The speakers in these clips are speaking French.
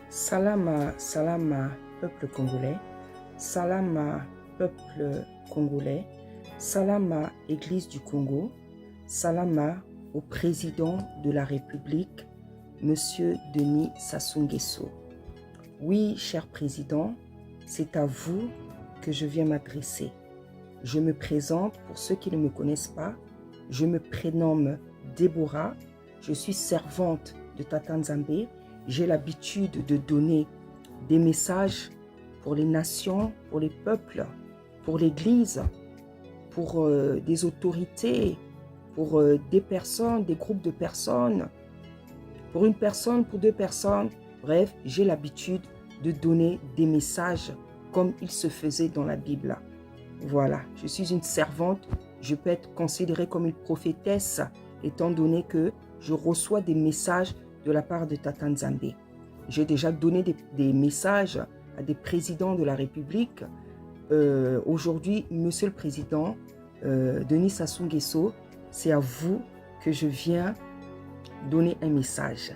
Salama, salama, peuple congolais. Salama, peuple congolais. Salama, Église du Congo. Salama au président de la République, Monsieur Denis Sassou Nguesso. Oui, cher président, c'est à vous que je viens m'adresser. Je me présente, pour ceux qui ne me connaissent pas, je me prénomme Déborah, je suis servante de Tata Nzambe. J'ai l'habitude de donner des messages pour les nations, pour les peuples, pour l'Église, pour des autorités, pour des personnes, des groupes de personnes, pour une personne, pour deux personnes. Bref, j'ai l'habitude de donner des messages comme il se faisait dans la Bible. Voilà, je suis une servante, je peux être considérée comme une prophétesse étant donné que je reçois des messages de la part de Tata Nzambe. J'ai déjà donné des messages à des présidents de la République. Aujourd'hui, Monsieur le Président, Denis Sassou Nguesso, c'est à vous que je viens donner un message.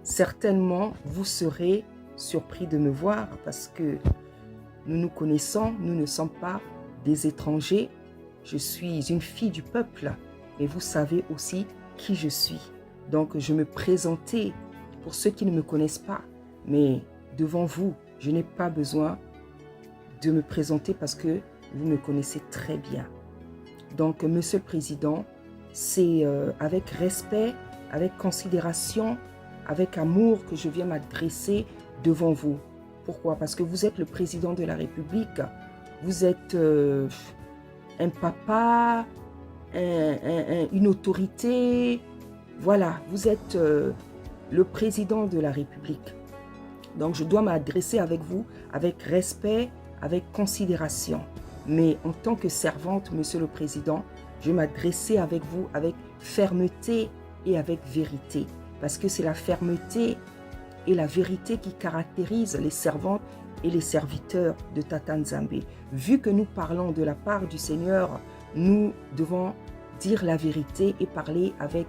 Certainement, vous serez surpris de me voir parce que nous nous connaissons, nous ne sommes pas des étrangers. Je suis une fille du peuple, mais vous savez aussi qui je suis. Donc, je me présentais pour ceux qui ne me connaissent pas. Mais devant vous, je n'ai pas besoin de me présenter parce que vous me connaissez très bien. Donc, Monsieur le Président, c'est avec respect, avec considération, avec amour que je viens m'adresser devant vous. Pourquoi? Parce que vous êtes le président de la République. Vous êtes un papa, une autorité. Voilà, vous êtes le président de la République. Donc, je dois m'adresser avec vous avec respect, avec considération. Mais en tant que servante, Monsieur le Président, je vais m'adresser avec vous avec fermeté et avec vérité. Parce que c'est la fermeté et la vérité qui caractérisent les servantes et les serviteurs de Tata Nzambe. Vu que nous parlons de la part du Seigneur, nous devons dire la vérité et parler avec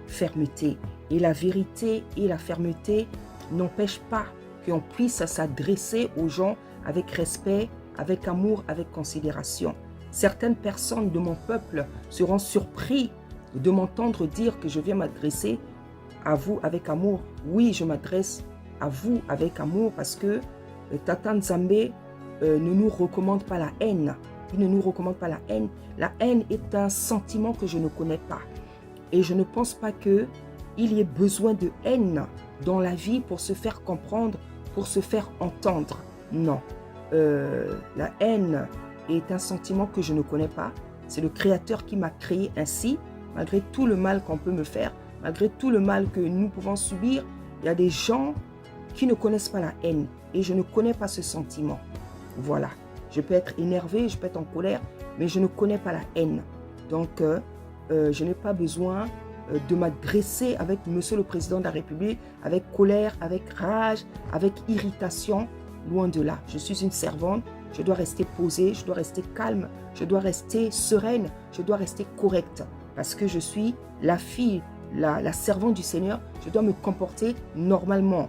fermeté. Et la vérité et la fermeté n'empêchent pas qu'on puisse s'adresser aux gens avec respect, avec amour, avec considération. Certaines personnes de mon peuple seront surpris de m'entendre dire que je viens m'adresser à vous avec amour. Oui, je m'adresse à vous avec amour parce que Tata Nzambe ne nous recommande pas la haine. Il ne nous recommande pas la haine. La haine est un sentiment que je ne connais pas. Et je ne pense pas qu'il y ait besoin de haine dans la vie pour se faire comprendre, pour se faire entendre. Non. La haine est un sentiment que je ne connais pas. C'est le Créateur qui m'a créé ainsi. Malgré tout le mal qu'on peut me faire, malgré tout le mal que nous pouvons subir, il y a des gens qui ne connaissent pas la haine. Et je ne connais pas ce sentiment. Voilà. Je peux être énervé, je peux être en colère, mais je ne connais pas la haine. Donc, je n'ai pas besoin de m'adresser avec Monsieur le Président de la République, avec colère, avec rage, avec irritation. Loin de là. Je suis une servante, je dois rester posée, je dois rester calme, je dois rester sereine, je dois rester correcte. Parce que je suis la fille, la servante du Seigneur, je dois me comporter normalement.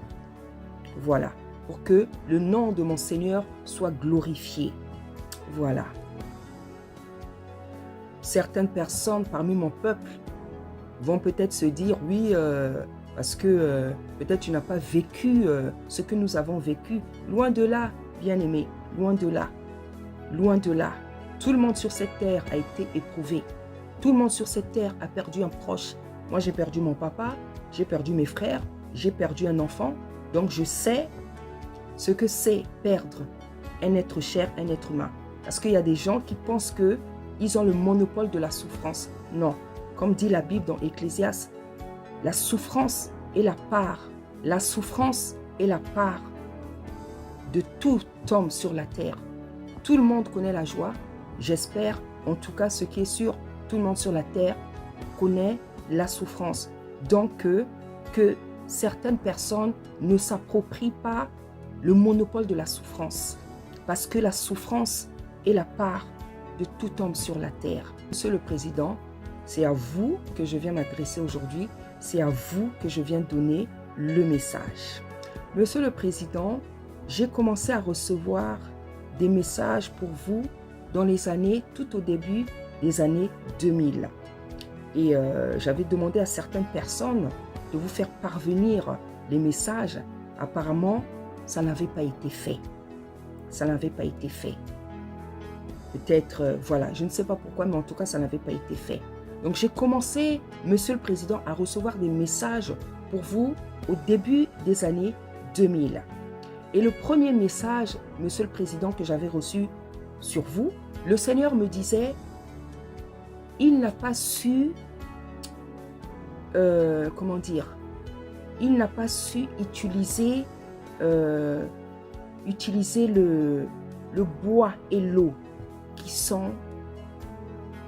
Voilà. Pour que le nom de mon Seigneur soit glorifié. Voilà. Certaines personnes parmi mon peuple vont peut-être se dire, oui, parce que peut-être tu n'as pas vécu ce que nous avons vécu. Loin de là, bien-aimé, loin de là, loin de là. Tout le monde sur cette terre a été éprouvé. Tout le monde sur cette terre a perdu un proche. Moi, j'ai perdu mon papa, j'ai perdu mes frères, j'ai perdu un enfant. Donc, je sais ce que c'est perdre un être cher, un être humain. Parce qu'il y a des gens qui pensent qu'ils ont le monopole de la souffrance. Non. Comme dit la Bible dans Ecclésiaste, la souffrance est la part. La souffrance est la part de tout homme sur la terre. Tout le monde connaît la joie. J'espère, en tout cas, ce qui est sûr, tout le monde sur la terre connaît la souffrance. Donc, que certaines personnes ne s'approprient pas le monopole de la souffrance. Parce que la souffrance est la part de tout homme sur la terre. Monsieur le Président, c'est à vous que je viens m'adresser aujourd'hui. C'est à vous que je viens donner le message. Monsieur le Président, j'ai commencé à recevoir des messages pour vous dans les années, tout au début des années 2000. Et j'avais demandé à certaines personnes de vous faire parvenir les messages. Apparemment, ça n'avait pas été fait. Ça n'avait pas été fait. Peut-être, voilà, je ne sais pas pourquoi, mais en tout cas, ça n'avait pas été fait. Donc, j'ai commencé, Monsieur le Président, à recevoir des messages pour vous au début des années 2000. Et le premier message, Monsieur le Président, que j'avais reçu sur vous, le Seigneur me disait, il n'a pas su, comment dire, il n'a pas su utiliser, le bois et l'eau qui sont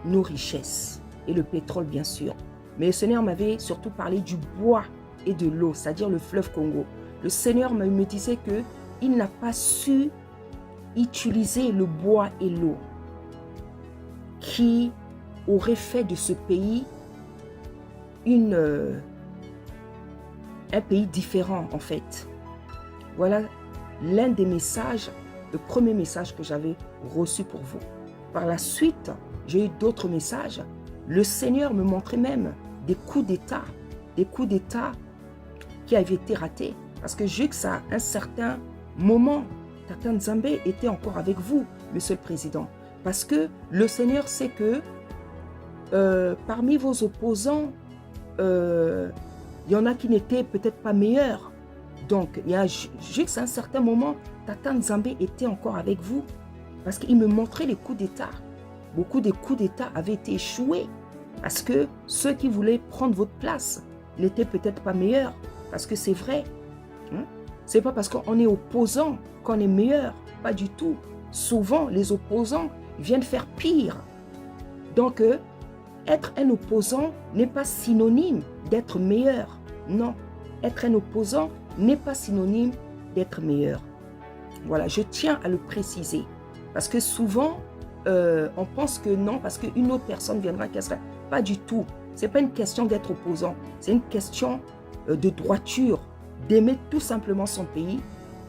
nos richesses et le pétrole bien sûr. Mais le Seigneur m'avait surtout parlé du bois et de l'eau, c'est-à-dire le fleuve Congo. Le Seigneur me disait qu'il n'a pas su utiliser le bois et l'eau qui aurait fait de ce pays un pays différent en fait. Voilà l'un des messages, le premier message que j'avais reçu pour vous. Par la suite, j'ai eu d'autres messages. Le Seigneur me montrait même des coups d'État qui avaient été ratés. Parce que jusqu'à un certain moment, Tata Nzambe était encore avec vous, Monsieur le Président. Parce que le Seigneur sait que parmi vos opposants, il y en a qui n'étaient peut-être pas meilleurs. Donc, il y a jusqu'à un certain moment, Tata Nzambe était encore avec vous. Parce qu'il me montrait les coups d'État. Beaucoup de coups d'État avaient été échoués. Parce que ceux qui voulaient prendre votre place n'étaient peut-être pas meilleurs. Parce que c'est vrai. Hein? C'est pas parce qu'on est opposant qu'on est meilleur. Pas du tout. Souvent, les opposants viennent faire pire. Donc, être un opposant n'est pas synonyme d'être meilleur. Non. Être un opposant n'est pas synonyme d'être meilleur. Voilà, je tiens à le préciser. Parce que souvent, on pense que non, parce qu'une autre personne viendra, qu'elle sera. Pas du tout. Ce n'est pas une question d'être opposant. C'est une question de droiture, d'aimer tout simplement son pays.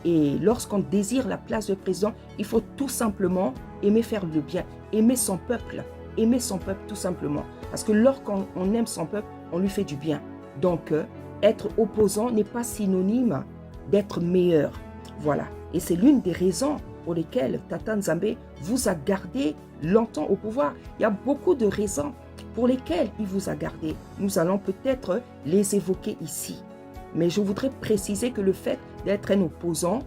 Et lorsqu'on désire la place de président, il faut tout simplement aimer faire le bien, aimer son peuple tout simplement. Parce que lorsqu'on aime son peuple, on lui fait du bien. Donc, être opposant n'est pas synonyme d'être meilleur. Voilà. Et c'est l'une des raisons pour lesquelles Tata Nzambe vous a gardé longtemps au pouvoir. Il y a beaucoup de raisons pour lesquelles il vous a gardé. Nous allons peut-être les évoquer ici. Mais je voudrais préciser que le fait d'être un opposant,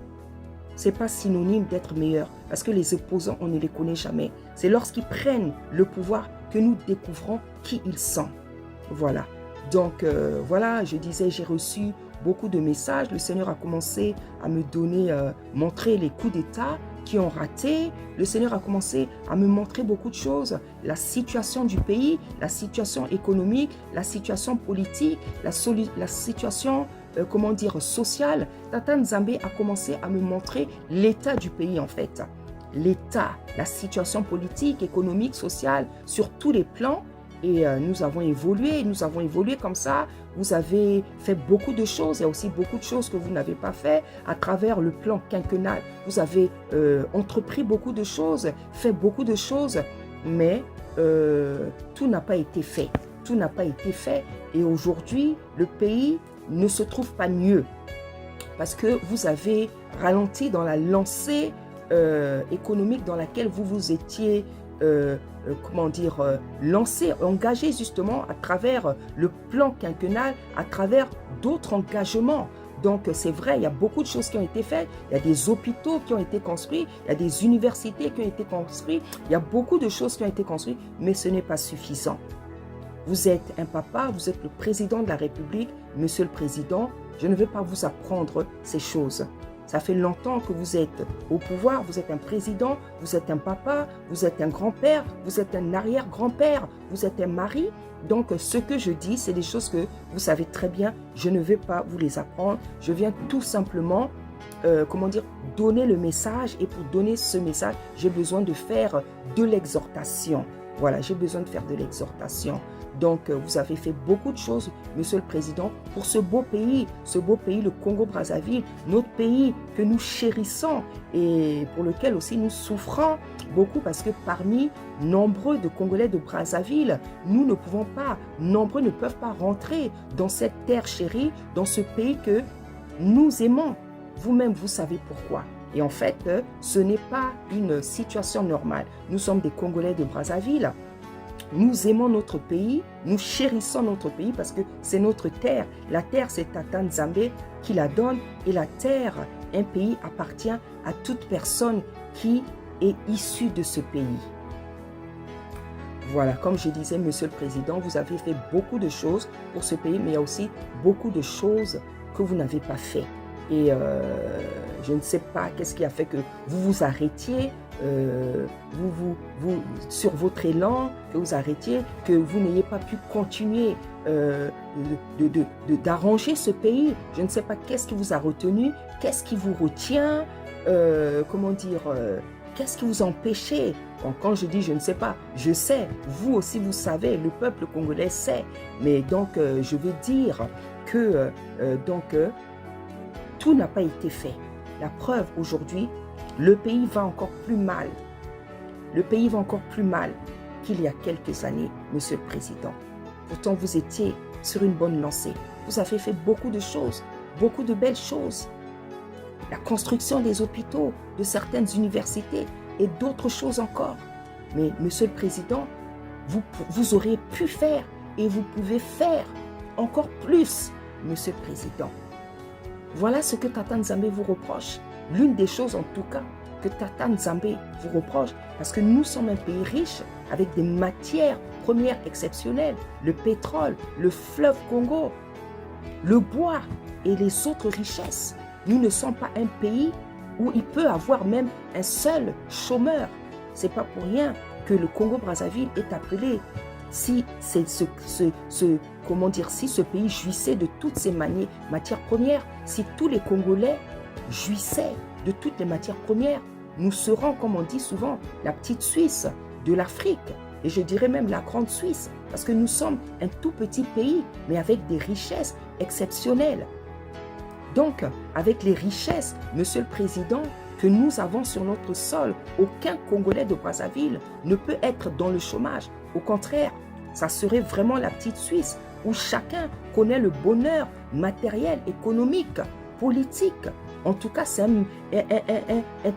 ce n'est pas synonyme d'être meilleur. Parce que les opposants, on ne les connaît jamais. C'est lorsqu'ils prennent le pouvoir que nous découvrons qui ils sont. Voilà. Donc, voilà, je disais, j'ai reçu beaucoup de messages. Le Seigneur a commencé à me donner, montrer les coups d'État qui ont raté. Le Seigneur a commencé à me montrer beaucoup de choses. La situation du pays, la situation économique, la situation politique, la situation, comment dire, sociale. Tata Nzambe a commencé à me montrer l'état du pays en fait. L'état, la situation politique, économique, sociale, sur tous les plans. Et nous avons évolué comme ça. Vous avez fait beaucoup de choses. Il y a aussi beaucoup de choses que vous n'avez pas fait à travers le plan quinquennal. Vous avez entrepris beaucoup de choses, fait beaucoup de choses, mais tout n'a pas été fait. Tout n'a pas été fait. Et aujourd'hui, le pays ne se trouve pas mieux parce que vous avez ralenti dans la lancée économique dans laquelle vous vous étiez comment dire, lancé, engagé justement à travers le plan quinquennal, à travers d'autres engagements. Donc c'est vrai, il y a beaucoup de choses qui ont été faites, il y a des hôpitaux qui ont été construits, il y a des universités qui ont été construites, il y a beaucoup de choses qui ont été construites, mais ce n'est pas suffisant. Vous êtes un papa, vous êtes le président de la République, Monsieur le Président, je ne vais pas vous apprendre ces choses. Ça fait longtemps que vous êtes au pouvoir, vous êtes un président, vous êtes un papa, vous êtes un grand-père, vous êtes un arrière-grand-père, vous êtes un mari. Donc, ce que je dis, c'est des choses que vous savez très bien, je ne vais pas vous les apprendre. Je viens tout simplement, comment dire, donner le message. Et pour donner ce message, j'ai besoin de faire de l'exhortation. Voilà, j'ai besoin de faire de l'exhortation. Donc, vous avez fait beaucoup de choses, Monsieur le Président, pour ce beau pays, le Congo-Brazzaville, notre pays que nous chérissons et pour lequel aussi nous souffrons beaucoup parce que parmi nombreux de Congolais de Brazzaville, nous ne pouvons pas, nombreux ne peuvent pas rentrer dans cette terre chérie, dans ce pays que nous aimons. Vous-même, vous savez pourquoi. Et en fait, ce n'est pas une situation normale. Nous sommes des Congolais de Brazzaville. Nous aimons notre pays, nous chérissons notre pays parce que c'est notre terre. La terre, c'est Tata Nzambe qui la donne et la terre, un pays appartient à toute personne qui est issue de ce pays. Voilà, comme je disais, Monsieur le Président, vous avez fait beaucoup de choses pour ce pays, mais il y a aussi beaucoup de choses que vous n'avez pas fait. Et je ne sais pas qu'est-ce qui a fait que vous vous arrêtiez, sur votre élan, que vous arrêtiez, que vous n'ayez pas pu continuer d'arranger ce pays. Je ne sais pas qu'est-ce qui vous a retenu, qu'est-ce qui vous retient, qu'est-ce qui vous empêchez. Bon, quand je dis je ne sais pas, je sais, vous aussi vous savez, le peuple congolais sait. Mais donc je veux dire que tout n'a pas été fait. La preuve aujourd'hui, le pays va encore plus mal. Le pays va encore plus mal qu'il y a quelques années, Monsieur le Président. Pourtant, vous étiez sur une bonne lancée. Vous avez fait beaucoup de choses, beaucoup de belles choses. La construction des hôpitaux, de certaines universités et d'autres choses encore. Mais, Monsieur le Président, vous auriez pu faire et vous pouvez faire encore plus, Monsieur le Président. Voilà ce que Tata Nzambe vous reproche. L'une des choses en tout cas que Tata Nzambe vous reproche, parce que nous sommes un pays riche avec des matières premières exceptionnelles, le pétrole, le fleuve Congo, le bois et les autres richesses. Nous ne sommes pas un pays où il peut avoir même un seul chômeur. C'est pas pour rien que le Congo-Brazzaville est appelé, si ce pays jouissait de toutes ces matières premières, si tous les Congolais jouissaient de toutes les matières premières, nous serons, comme on dit souvent, la petite Suisse de l'Afrique. Et je dirais même la grande Suisse, parce que nous sommes un tout petit pays, mais avec des richesses exceptionnelles. Donc, avec les richesses, Monsieur le Président, que nous avons sur notre sol, aucun Congolais de Brazzaville ne peut être dans le chômage. Au contraire, ça serait vraiment la petite Suisse, où chacun connaît le bonheur matériel, économique, politique. En tout cas, c'est un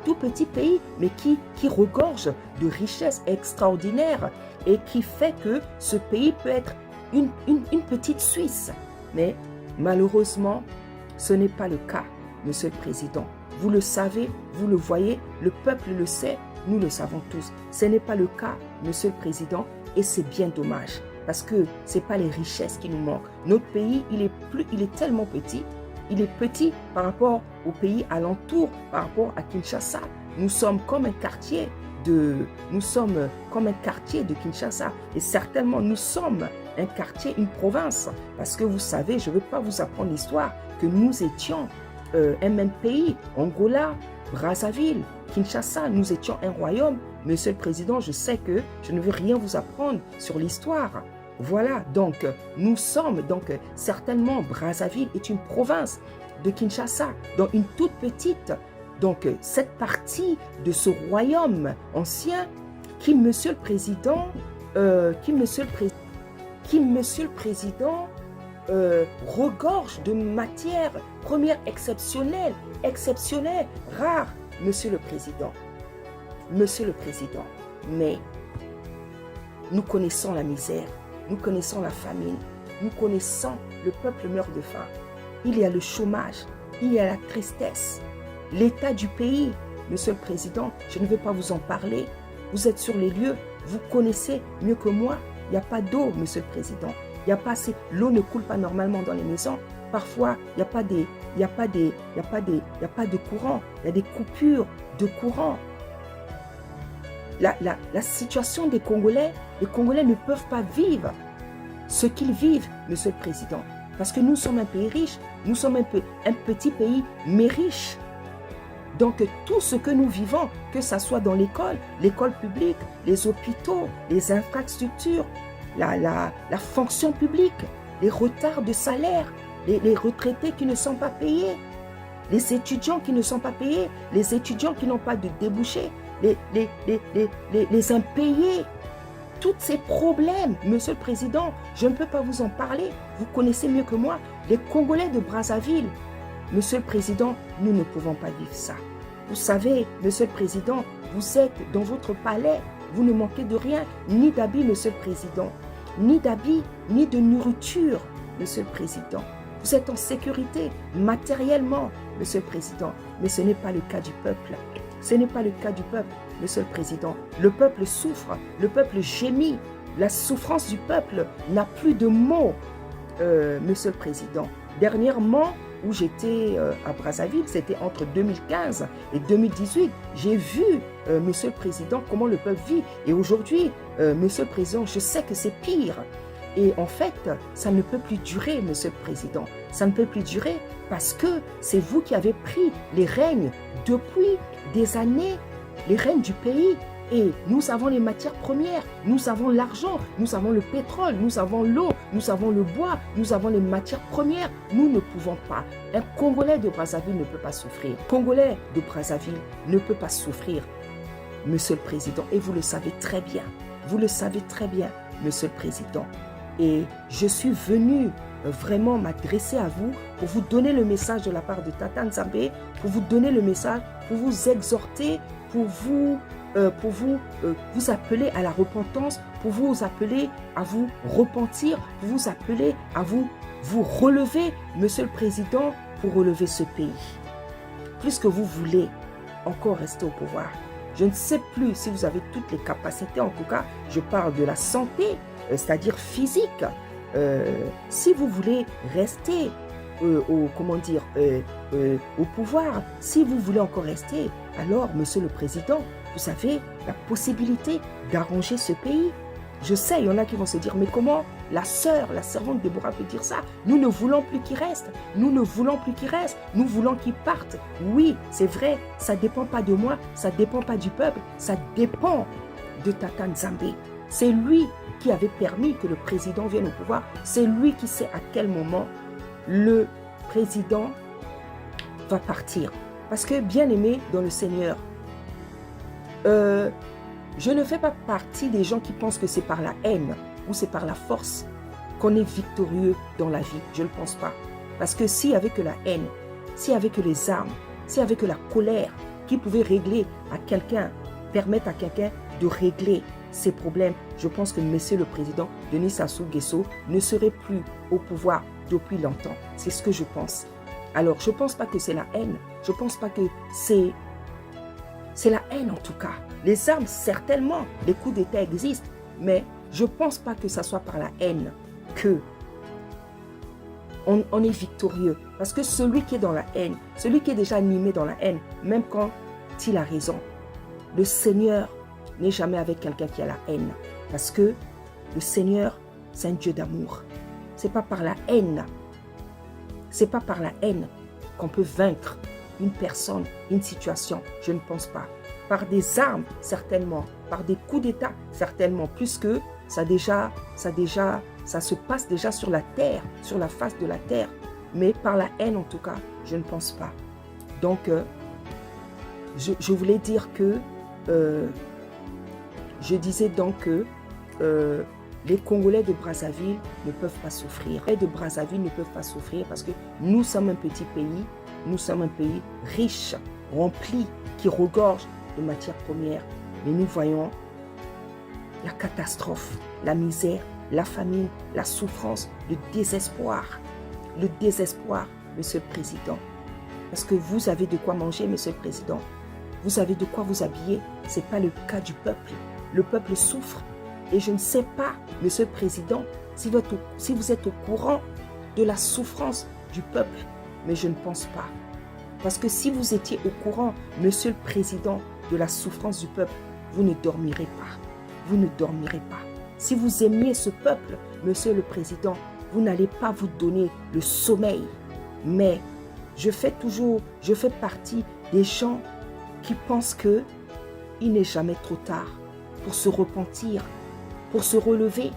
tout petit pays, mais qui regorge de richesses extraordinaires et qui fait que ce pays peut être une petite Suisse. Mais malheureusement, ce n'est pas le cas, Monsieur le Président. Vous le savez, vous le voyez, le peuple le sait, nous le savons tous. Ce n'est pas le cas, Monsieur le Président, et c'est bien dommage. Parce que ce n'est pas les richesses qui nous manquent. Notre pays, il est tellement petit. Il est petit par rapport au pays alentour, par rapport à Kinshasa. Nous sommes comme un quartier de Kinshasa. Et certainement, nous sommes un quartier, une province. Parce que vous savez, je ne veux pas vous apprendre l'histoire, que nous étions un même pays, Angola, Brazzaville, Kinshasa, nous étions un royaume. Monsieur le Président, je sais que je ne veux rien vous apprendre sur l'histoire. Voilà, donc nous sommes, certainement Brazzaville est une province de Kinshasa, dans une toute petite, cette partie de ce royaume ancien qui, Monsieur le Président, regorge de matières premières exceptionnelles, rares, Monsieur le Président. Monsieur le Président, mais nous connaissons la misère, nous connaissons la famine, nous connaissons le peuple meurt de faim. Il y a le chômage, il y a la tristesse. L'état du pays, Monsieur le Président, je ne vais pas vous en parler. Vous êtes sur les lieux, vous connaissez mieux que moi. Il n'y a pas d'eau, Monsieur le Président. Il n'y a pas assez, l'eau ne coule pas normalement dans les maisons. Parfois, il n'y a pas de courant. Il y a des coupures de courant. La situation des Congolais, les Congolais ne peuvent pas vivre ce qu'ils vivent, Monsieur le Président. Parce que nous sommes un pays riche, nous sommes un petit pays, mais riche. Donc tout ce que nous vivons, que ce soit dans l'école publique, les hôpitaux, les infrastructures, la fonction publique, les retards de salaire, les retraités qui ne sont pas payés, les étudiants qui ne sont pas payés, les étudiants qui n'ont pas de débouchés, les impayés. Tous ces problèmes, Monsieur le Président, je ne peux pas vous en parler. Vous connaissez mieux que moi les Congolais de Brazzaville. Monsieur le Président, nous ne pouvons pas vivre ça. Vous savez, Monsieur le Président, vous êtes dans votre palais. Vous ne manquez de rien, ni d'habits, Monsieur le Président, ni d'habits, ni de nourriture, Monsieur le Président. Vous êtes en sécurité matériellement, Monsieur le Président, mais ce n'est pas le cas du peuple. Ce n'est pas le cas du peuple, Monsieur le Président. Le peuple souffre, le peuple gémit. La souffrance du peuple n'a plus de mots, Monsieur le Président. Dernièrement, où j'étais à Brazzaville, c'était entre 2015 et 2018. J'ai vu, Monsieur le Président, comment le peuple vit. Et aujourd'hui, Monsieur le Président, je sais que c'est pire. Et en fait, ça ne peut plus durer, Monsieur le Président. Ça ne peut plus durer parce que c'est vous qui avez pris les règnes depuis des années, les règnes du pays. Et nous avons les matières premières, nous avons l'argent, nous avons le pétrole, nous avons l'eau, nous avons le bois, nous avons les matières premières. Nous ne pouvons pas. Un Congolais de Brazzaville ne peut pas souffrir. Un Congolais de Brazzaville ne peut pas souffrir, Monsieur le Président. Et vous le savez très bien. Vous le savez très bien, Monsieur le Président. Et je suis venu vraiment m'adresser à vous pour vous donner le message de la part de Tata Nzambe, pour vous donner le message, pour vous exhorter, pour vous appeler à la repentance, pour vous appeler à vous repentir, pour vous appeler à vous relever, Monsieur le Président, pour relever ce pays. Puisque vous voulez encore rester au pouvoir. Je ne sais plus si vous avez toutes les capacités, en tout cas, je parle de la santé, c'est-à-dire physique. Si vous voulez rester au pouvoir, si vous voulez encore rester, alors, Monsieur le Président, vous avez la possibilité d'arranger ce pays. Je sais, il y en a qui vont se dire, mais comment la servante Déborah peut dire ça? Nous ne voulons plus qu'il reste. Nous ne voulons plus qu'il reste. Nous voulons qu'il parte. Oui, c'est vrai, ça ne dépend pas de moi, ça ne dépend pas du peuple, ça dépend de Tata Nzambe. C'est lui qui avait permis que le président vienne au pouvoir. C'est lui qui sait à quel moment le président va partir. Parce que, bien aimé dans le Seigneur, je ne fais pas partie des gens qui pensent que c'est par la haine ou c'est par la force qu'on est victorieux dans la vie. Je ne le pense pas. Parce que s'il n'y avait que la haine, s'il n'y avait que les armes, s'il n'y avait que la colère qui pouvait régler à quelqu'un, permettre à quelqu'un de régler ses problèmes, je pense que Monsieur le Président Denis Sassou Nguesso ne serait plus au pouvoir depuis longtemps. C'est ce que je pense. Alors, je ne pense pas que c'est la haine. Je ne pense pas que c'est la haine en tout cas. Les armes, certainement, les coups d'État existent, mais je ne pense pas que ça soit par la haine que on est victorieux. Parce que celui qui est dans la haine, celui qui est déjà animé dans la haine, même quand il a raison, le Seigneur n'est jamais avec quelqu'un qui a la haine. Parce que le Seigneur, c'est un Dieu d'amour. Ce n'est pas par la haine. C'est pas par la haine qu'on peut vaincre une personne, une situation. Je ne pense pas. Par des armes, certainement. Par des coups d'État, certainement. Puisque ça se passe déjà sur la terre, sur la face de la terre. Mais par la haine, en tout cas, je ne pense pas. Donc, je voulais dire que je disais donc que les Congolais de Brazzaville ne peuvent pas souffrir. Les de Brazzaville ne peuvent pas souffrir parce que nous sommes un petit pays, nous sommes un pays riche, rempli, qui regorge de matières premières. Mais nous voyons la catastrophe, la misère, la famine, la souffrance, le désespoir. Le désespoir, Monsieur le Président. Parce que vous avez de quoi manger, Monsieur le Président. Vous avez de quoi vous habiller. Ce n'est pas le cas du peuple. Le peuple souffre. Et je ne sais pas, Monsieur le Président, si vous êtes au courant de la souffrance du peuple. Mais je ne pense pas. Parce que si vous étiez au courant, Monsieur le Président, de la souffrance du peuple, vous ne dormirez pas. Vous ne dormirez pas. Si vous aimiez ce peuple, Monsieur le Président, vous n'allez pas vous donner le sommeil. Mais je fais partie des gens qui pensent que il n'est jamais trop tard pour se repentir, pour se relever,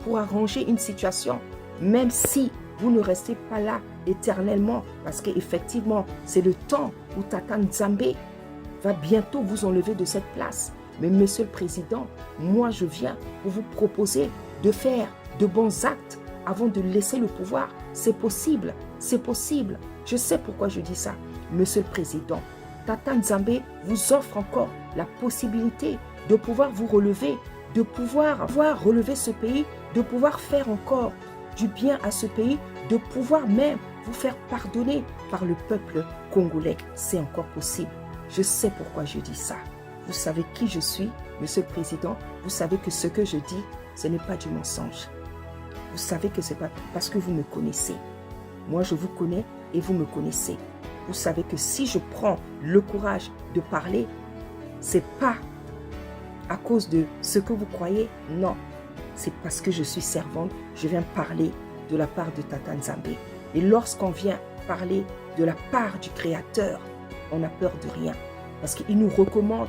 pour arranger une situation, même si vous ne restez pas là éternellement, parce qu'effectivement, c'est le temps où Tata Nzambe va bientôt vous enlever de cette place. Mais Monsieur le Président, moi je viens pour vous proposer de faire de bons actes avant de laisser le pouvoir. C'est possible, c'est possible. Je sais pourquoi je dis ça. Monsieur le Président, Tata Nzambe vous offre encore la possibilité de pouvoir vous relever, de pouvoir relever ce pays, de pouvoir faire encore du bien à ce pays, de pouvoir même vous faire pardonner par le peuple congolais. C'est encore possible. Je sais pourquoi je dis ça. Vous savez qui je suis, Monsieur le Président. Vous savez que ce que je dis, ce n'est pas du mensonge. Vous savez que ce n'est pas parce que vous me connaissez. Moi, je vous connais et vous me connaissez. Vous savez que si je prends le courage de parler, ce n'est pas à cause de ce que vous croyez. Non, c'est parce que je suis servante. Je viens parler de la part de Tata Nzambe. Et lorsqu'on vient parler de la part du Créateur, on n'a peur de rien. Parce qu'il nous recommande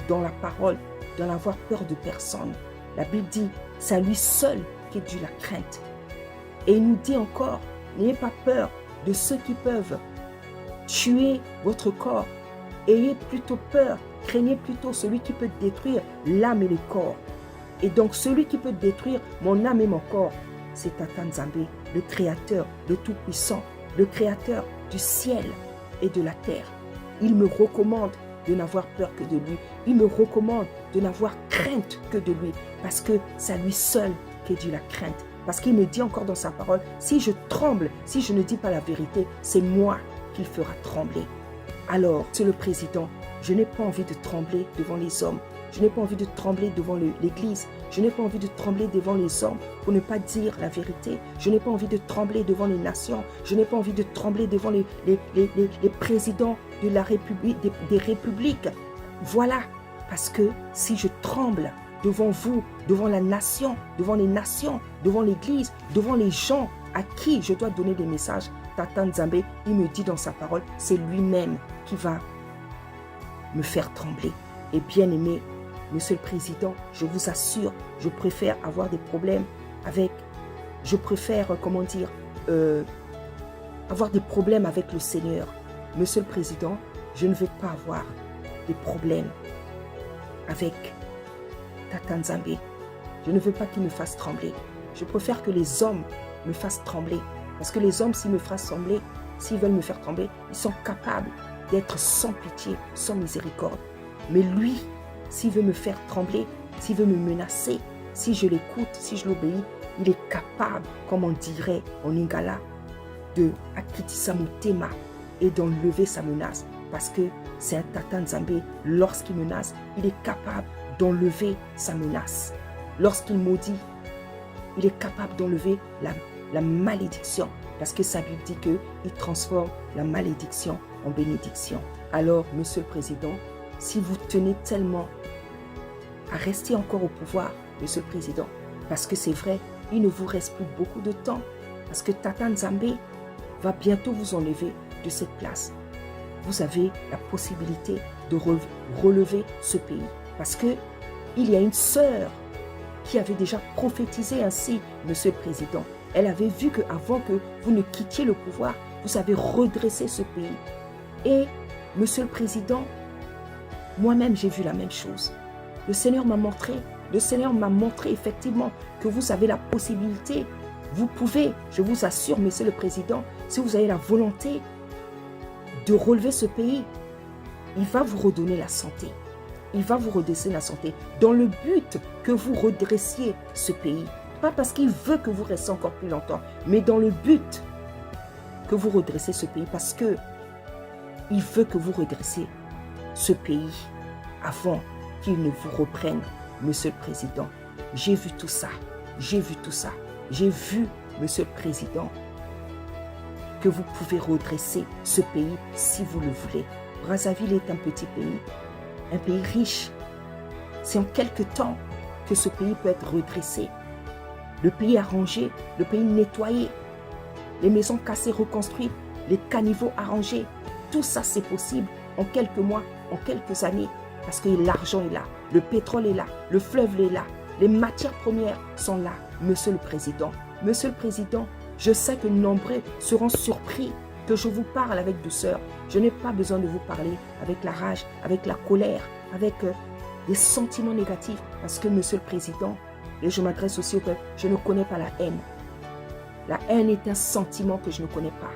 dans la parole d'en avoir peur de personne. La Bible dit, c'est à lui seul qu'est due la crainte. Et il nous dit encore, n'ayez pas peur de ceux qui peuvent tuer votre corps. Ayez plutôt peur, craignez plutôt celui qui peut détruire l'âme et le corps. Et donc celui qui peut détruire mon âme et mon corps, c'est Tata Nzambe, le Créateur, le Tout-Puissant, le Créateur du ciel et de la terre. Il me recommande de n'avoir peur que de lui. Il me recommande de n'avoir crainte que de lui. Parce que c'est à lui seul qu'est due la crainte. Parce qu'il me dit encore dans sa parole, si je tremble, si je ne dis pas la vérité, c'est moi qu'il fera trembler. Alors, Monsieur le Président, je n'ai pas envie de trembler devant les hommes. Je n'ai pas envie de trembler devant l'Église. Je n'ai pas envie de trembler devant les hommes pour ne pas dire la vérité. Je n'ai pas envie de trembler devant les nations. Je n'ai pas envie de trembler devant les présidents de la République, des républiques. Voilà, parce que si je tremble devant vous, devant la nation, devant les nations, devant l'Église, devant les gens à qui je dois donner des messages, Tata Nzambe, il me dit dans sa parole, c'est lui-même qui va me faire trembler. Et bien aimé, Monsieur le Président, je vous assure, je préfère avoir des problèmes avec, avoir des problèmes avec le Seigneur. Monsieur le Président, je ne veux pas avoir des problèmes avec Tata Nzambe. Je ne veux pas qu'il me fasse trembler. Je préfère que les hommes me fassent trembler. Parce que les hommes, s'ils me fassent trembler, s'ils veulent me faire trembler, ils sont capables d'être sans pitié, sans miséricorde. Mais lui, s'il veut me faire trembler, s'il veut me menacer, si je l'écoute, si je l'obéis, il est capable, comme on dirait en Lingala, de akitisa motema et d'enlever sa menace. Parce que c'est un Tata Nzambe, lorsqu'il menace, il est capable d'enlever sa menace. Lorsqu'il maudit, il est capable d'enlever la malédiction. Parce que sa Bible dit qu'il transforme la malédiction en bénédiction. Alors, Monsieur le Président, si vous tenez tellement à rester encore au pouvoir, Monsieur le Président, parce que c'est vrai, il ne vous reste plus beaucoup de temps, parce que Tata Nzambe va bientôt vous enlever de cette place. Vous avez la possibilité de relever ce pays. Parce que il y a une sœur qui avait déjà prophétisé ainsi, Monsieur le Président. Elle avait vu qu'avant que vous ne quittiez le pouvoir, vous avez redressé ce pays. Et, Monsieur le Président, moi-même j'ai vu la même chose. Le Seigneur m'a montré effectivement que vous avez la possibilité. Vous pouvez, je vous assure, Monsieur le Président, si vous avez la volonté de relever ce pays, il va vous redonner la santé. Il va vous redresser la santé dans le but que vous redressiez ce pays. Pas parce qu'il veut que vous restiez encore plus longtemps, mais dans le but que vous redressez ce pays, parce que il veut que vous redressiez ce pays avant qu'il ne vous reprenne, Monsieur le Président. J'ai vu tout ça. J'ai vu tout ça. J'ai vu, Monsieur le Président, que vous pouvez redresser ce pays si vous le voulez. Brazzaville est un petit pays riche. C'est en quelques temps que ce pays peut être redressé. Le pays arrangé, le pays nettoyé, les maisons cassées reconstruites, les caniveaux arrangés. Tout ça, c'est possible en quelques mois, en quelques années. Parce que l'argent est là, le pétrole est là, le fleuve est là, les matières premières sont là. Monsieur le Président, je sais que nombreux seront surpris que je vous parle avec douceur. Je n'ai pas besoin de vous parler avec la rage, avec la colère, avec des sentiments négatifs. Parce que, Monsieur le Président, et je m'adresse aussi au peuple, je ne connais pas la haine. La haine est un sentiment que je ne connais pas.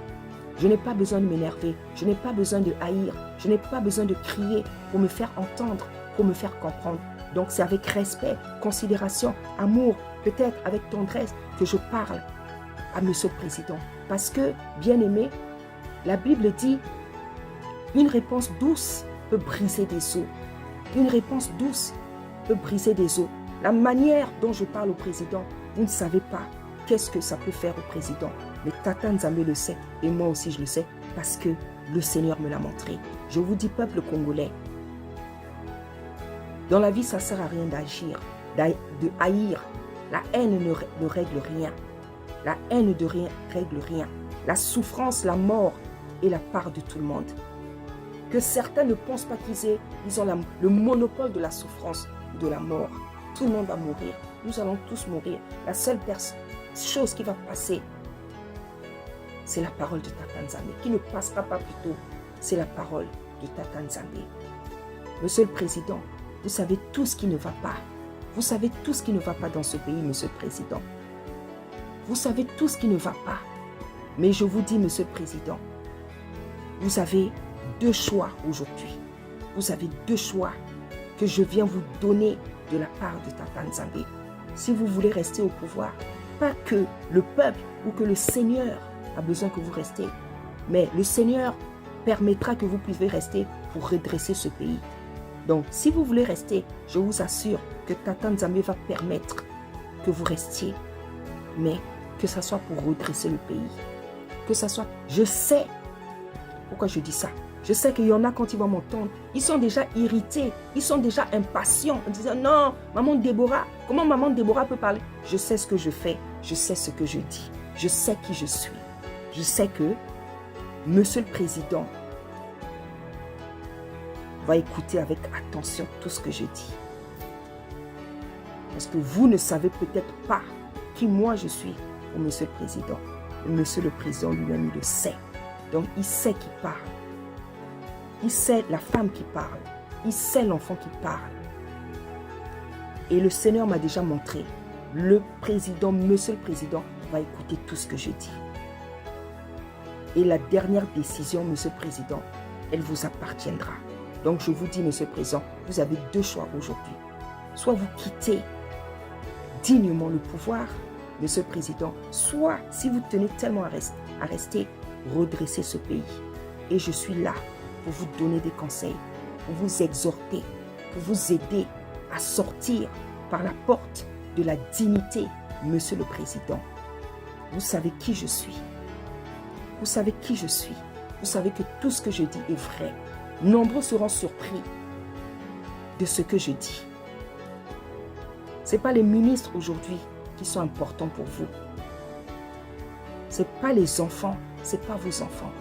Je n'ai pas besoin de m'énerver, je n'ai pas besoin de haïr, je n'ai pas besoin de crier pour me faire entendre, pour me faire comprendre. Donc c'est avec respect, considération, amour, peut-être avec tendresse que je parle à Monsieur le Président. Parce que, bien aimé, la Bible dit, une réponse douce peut briser des os. Une réponse douce peut briser des os. La manière dont je parle au président, vous ne savez pas qu'est-ce que ça peut faire au président. Mais Tata Nzambe le sait et moi aussi je le sais parce que le Seigneur me l'a montré. Je vous dis, peuple congolais, dans la vie, ça ne sert à rien d'agir, de haïr. La haine ne règle rien. La haine ne règle rien. La souffrance, la mort est la part de tout le monde. Que certains ne pensent pas qu'ils ont le monopole de la souffrance ou de la mort. Tout le monde va mourir. Nous allons tous mourir. La seule chose qui va passer, c'est la parole de Tata Nzambe. Qui ne passera pas plus tôt, c'est la parole de Tata Nzambe. Monsieur le Président, vous savez tout ce qui ne va pas. Vous savez tout ce qui ne va pas dans ce pays, Monsieur le Président. Vous savez tout ce qui ne va pas. Mais je vous dis, Monsieur le Président, vous avez deux choix aujourd'hui. Vous avez deux choix que je viens vous donner de la part de Tata Nzambe. Si vous voulez rester au pouvoir, pas que le peuple ou que le Seigneur a besoin que vous restiez, mais le Seigneur permettra que vous puissiez rester pour redresser ce pays. Donc, si vous voulez rester, je vous assure que Tata Nzambe va permettre que vous restiez, mais que ça soit pour redresser le pays. Que ça soit... Je sais pourquoi je dis ça. Je sais qu'il y en a quand ils vont m'entendre, ils sont déjà irrités, ils sont déjà impatients en disant non, maman Déborah, comment maman Déborah peut parler? Je sais ce que je fais, je sais ce que je dis, je sais qui je suis. Je sais que Monsieur le Président va écouter avec attention tout ce que je dis. Parce que vous ne savez peut-être pas qui moi je suis pour Monsieur le Président. Et Monsieur le Président lui-même, il le sait. Donc il sait qui parle. Il sait la femme qui parle. Il sait l'enfant qui parle. Et le Seigneur m'a déjà montré. Le président, Monsieur le Président, va écouter tout ce que je dis. Et la dernière décision, Monsieur le Président, elle vous appartiendra. Donc je vous dis, Monsieur le Président, vous avez deux choix aujourd'hui. Soit vous quittez dignement le pouvoir, Monsieur le Président, soit si vous tenez tellement à rester, redressez ce pays. Et je suis là pour vous donner des conseils, pour vous exhorter, pour vous aider à sortir par la porte de la dignité, Monsieur le Président. Vous savez qui je suis. Vous savez qui je suis. Vous savez que tout ce que je dis est vrai. Nombreux seront surpris de ce que je dis. Ce n'est pas les ministres aujourd'hui qui sont importants pour vous. Ce n'est pas les enfants, ce n'est pas vos enfants.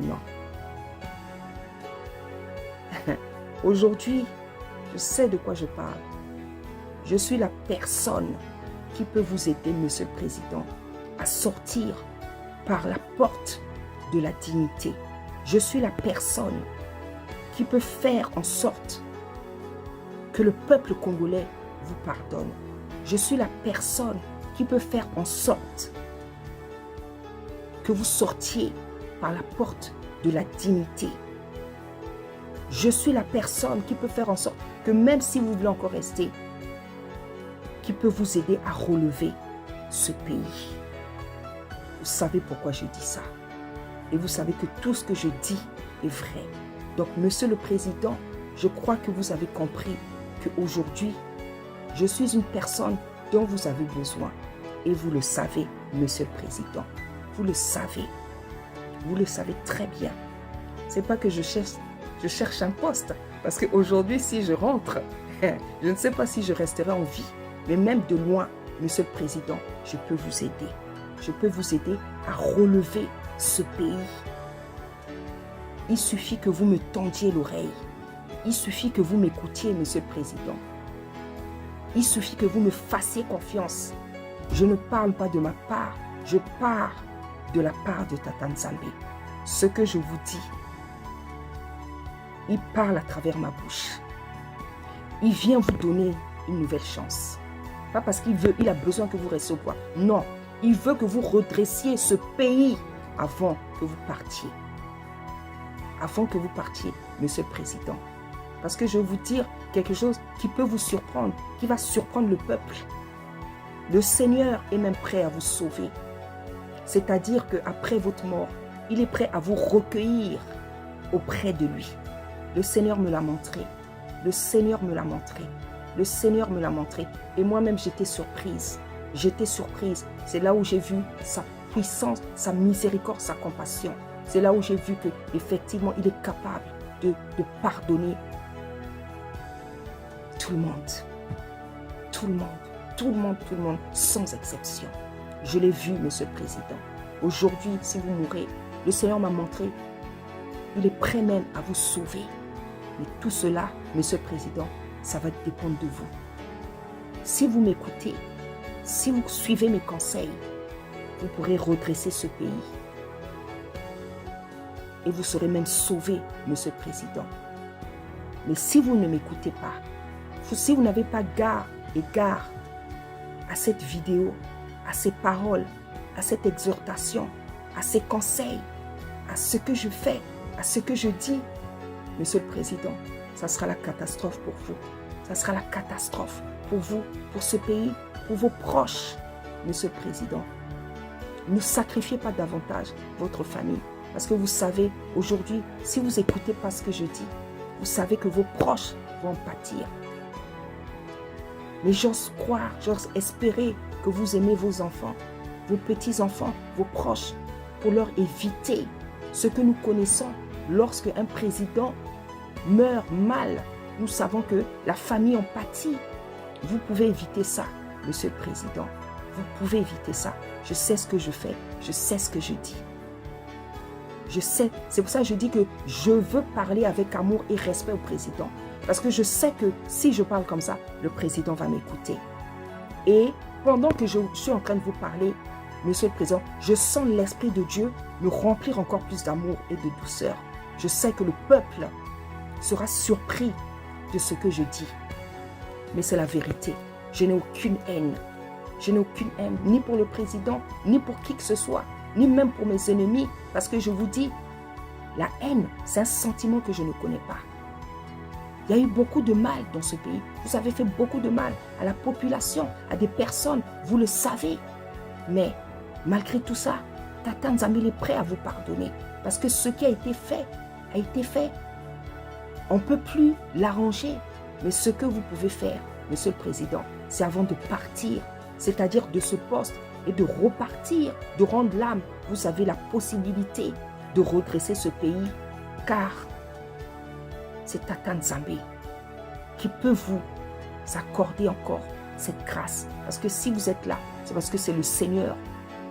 Non. Aujourd'hui, je sais de quoi je parle. Je suis la personne qui peut vous aider, Monsieur le Président, à sortir par la porte de la dignité. Je suis la personne qui peut faire en sorte que le peuple congolais vous pardonne. Je suis la personne qui peut faire en sorte que vous sortiez par la porte de la dignité. Je suis la personne qui peut faire en sorte que même si vous voulez encore rester, qui peut vous aider à relever ce pays. Vous savez pourquoi je dis ça. Et vous savez que tout ce que je dis est vrai. Donc, Monsieur le Président, je crois que vous avez compris qu'aujourd'hui, je suis une personne dont vous avez besoin. Et vous le savez, Monsieur le Président. Vous le savez. Vous le savez très bien. Ce n'est pas que je cherche un poste. Parce qu'aujourd'hui, si je rentre, je ne sais pas si je resterai en vie. Mais même de loin, Monsieur le Président, je peux vous aider. Je peux vous aider à relever ce pays. Il suffit que vous me tendiez l'oreille. Il suffit que vous m'écoutiez, Monsieur le Président. Il suffit que vous me fassiez confiance. Je ne parle pas de ma part, je parle de la part de Tata Nzambe. Ce que je vous dis, il parle à travers ma bouche. Il vient vous donner une nouvelle chance. Pas parce qu'il veut, il a besoin que vous restiez au pouvoir. Non, il veut que vous redressiez ce pays avant que vous partiez. Avant que vous partiez, Monsieur le Président. Parce que je vais vous dire quelque chose qui peut vous surprendre, qui va surprendre le peuple. Le Seigneur est même prêt à vous sauver. C'est-à-dire qu'après votre mort, il est prêt à vous recueillir auprès de lui. Le Seigneur me l'a montré. Le Seigneur me l'a montré. Le Seigneur me l'a montré. Et moi-même, j'étais surprise. J'étais surprise. C'est là où j'ai vu sa puissance, sa miséricorde, sa compassion. C'est là où j'ai vu qu'effectivement, il est capable de pardonner tout le monde. Tout le monde. Tout le monde, tout le monde, sans exception. Je l'ai vu, Monsieur le Président. Aujourd'hui, si vous mourrez, le Seigneur m'a montré, il est prêt même à vous sauver. Mais tout cela, Monsieur le Président, ça va dépendre de vous. Si vous m'écoutez, si vous suivez mes conseils, vous pourrez redresser ce pays. Et vous serez même sauvé, Monsieur le Président. Mais si vous ne m'écoutez pas, si vous n'avez pas égard à cette vidéo, à ces paroles, à cette exhortation, à ces conseils, à ce que je fais, à ce que je dis, Monsieur le Président, ça sera la catastrophe pour vous. Ça sera la catastrophe pour vous, pour ce pays, pour vos proches, Monsieur le Président. Ne sacrifiez pas davantage votre famille. Parce que vous savez, aujourd'hui, si vous n'écoutez pas ce que je dis, vous savez que vos proches vont pâtir. Mais j'ose croire, j'ose espérer que vous aimez vos enfants, vos petits-enfants, vos proches, pour leur éviter ce que nous connaissons lorsque un président meurt mal. Nous savons que la famille en pâtit. Vous pouvez éviter ça, Monsieur le Président. Vous pouvez éviter ça. Je sais ce que je fais. Je sais ce que je dis. Je sais. C'est pour ça que je dis que je veux parler avec amour et respect au président. Parce que je sais que si je parle comme ça, le président va m'écouter. Et pendant que je suis en train de vous parler, Monsieur le Président, je sens l'Esprit de Dieu me remplir encore plus d'amour et de douceur. Je sais que le peuple sera surpris de ce que je dis. Mais c'est la vérité. Je n'ai aucune haine. Je n'ai aucune haine, ni pour le président, ni pour qui que ce soit, ni même pour mes ennemis. Parce que je vous dis, la haine, c'est un sentiment que je ne connais pas. Il y a eu beaucoup de mal dans ce pays. Vous avez fait beaucoup de mal à la population, à des personnes. Vous le savez. Mais malgré tout ça, Tata Nzambe est prêt à vous pardonner. Parce que ce qui a été fait, a été fait. On ne peut plus l'arranger. Mais ce que vous pouvez faire, Monsieur le Président, c'est avant de partir, c'est-à-dire de ce poste et de repartir, de rendre l'âme. Vous avez la possibilité de redresser ce pays. Car c'est Tata Nzambe qui peut vous accorder encore cette grâce. Parce que si vous êtes là, c'est parce que c'est le Seigneur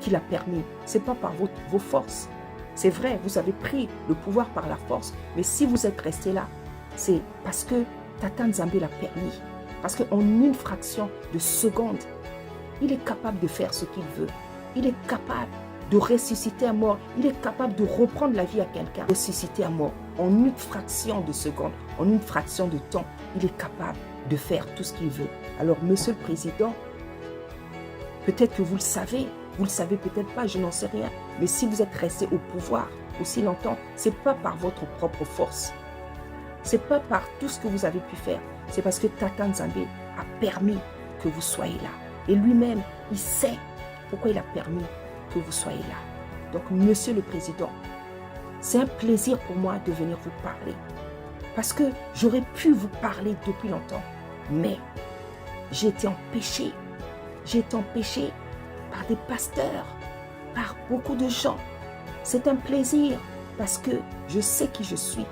qui l'a permis. Ce n'est pas par vos forces. C'est vrai, vous avez pris le pouvoir par la force. Mais si vous êtes resté là, c'est parce que Tata Nzambe l'a permis. Parce qu'en une fraction de seconde, il est capable de faire ce qu'il veut. Il est capable de ressusciter un mort. Il est capable de reprendre la vie à quelqu'un. Ressusciter un mort en une fraction de seconde, en une fraction de temps. Il est capable de faire tout ce qu'il veut. Alors, Monsieur le Président, peut-être que vous le savez peut-être pas, je n'en sais rien. Mais si vous êtes resté au pouvoir aussi longtemps, ce n'est pas par votre propre force. Ce n'est pas par tout ce que vous avez pu faire. C'est parce que Tata Nzambe a permis que vous soyez là. Et lui-même, il sait pourquoi il a permis que vous soyez là. Donc, Monsieur le Président, c'est un plaisir pour moi de venir vous parler. Parce que j'aurais pu vous parler depuis longtemps. Mais j'ai été empêché. J'ai été empêché par des pasteurs, par beaucoup de gens. C'est un plaisir parce que je sais qui je suis.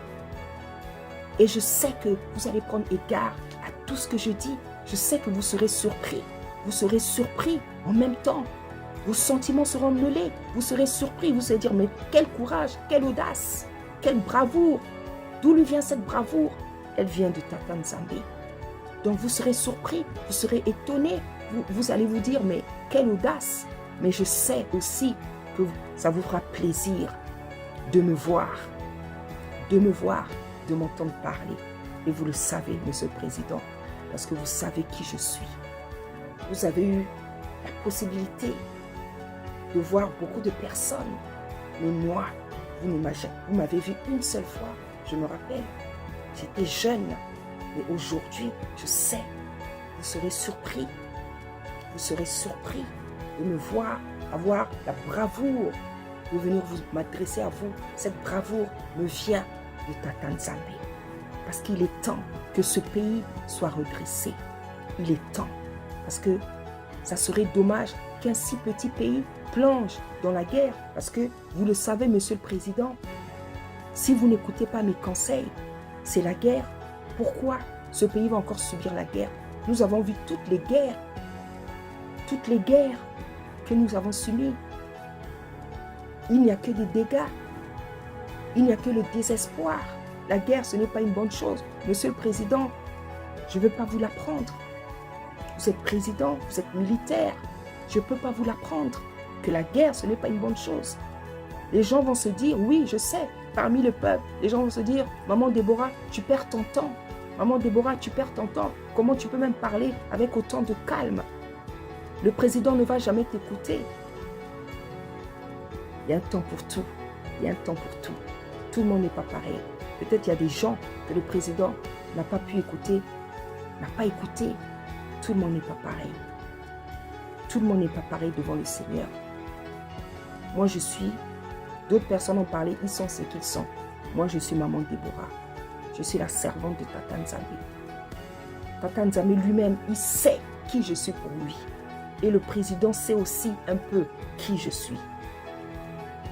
Et je sais que vous allez prendre égard à tout ce que je dis. Je sais que vous serez surpris. Vous serez surpris en même temps. Vos sentiments seront mêlés. Vous serez surpris. Vous allez dire, mais quel courage, quelle audace. quelle bravoure! D'où lui vient cette bravoure? Elle vient de Tata Nzambe. Donc vous serez surpris, vous serez étonné. Vous allez vous dire, mais quelle audace! Mais je sais aussi que ça vous fera plaisir de me voir, de m'entendre parler. Et vous le savez, Monsieur le Président, parce que vous savez qui je suis. Vous avez eu la possibilité de voir beaucoup de personnes. Mais moi, vous m'avez vu une seule fois, je me rappelle. J'étais jeune, mais aujourd'hui, je sais, vous serez surpris. Vous serez surpris de me voir avoir la bravoure de venir m'adresser à vous. Cette bravoure me vient de Tata Nzambe. Parce qu'il est temps que ce pays soit redressé. Il est temps. Parce que ça serait dommage qu'un si petit pays plonge dans la guerre. Parce que vous le savez, Monsieur le Président, si vous n'écoutez pas mes conseils, c'est la guerre. Pourquoi ce pays va encore subir la guerre? Nous avons vu toutes les guerres que nous avons subies. Il n'y a que des dégâts. Il n'y a que le désespoir. La guerre, ce n'est pas une bonne chose. Monsieur le Président, je ne veux pas vous l'apprendre. Vous êtes président, vous êtes militaire. Je ne peux pas vous l'apprendre. Que la guerre, ce n'est pas une bonne chose. Les gens vont se dire, oui, je sais, parmi le peuple, les gens vont se dire, maman Déborah, tu perds ton temps. Maman Déborah, tu perds ton temps. Comment tu peux même parler avec autant de calme? Le président ne va jamais t'écouter. Il y a un temps pour tout. Il y a un temps pour tout. Tout le monde n'est pas pareil. Peut-être il y a des gens que le président n'a pas pu écouter, n'a pas écouté. Tout le monde n'est pas pareil. Tout le monde n'est pas pareil devant le Seigneur. Moi, je suis... D'autres personnes ont parlé, ils sont ce qu'ils sont. Moi, je suis maman Déborah. Je suis la servante de Tata Nzambe. Tata Nzambe lui-même, il sait qui je suis pour lui. Et le président sait aussi un peu qui je suis.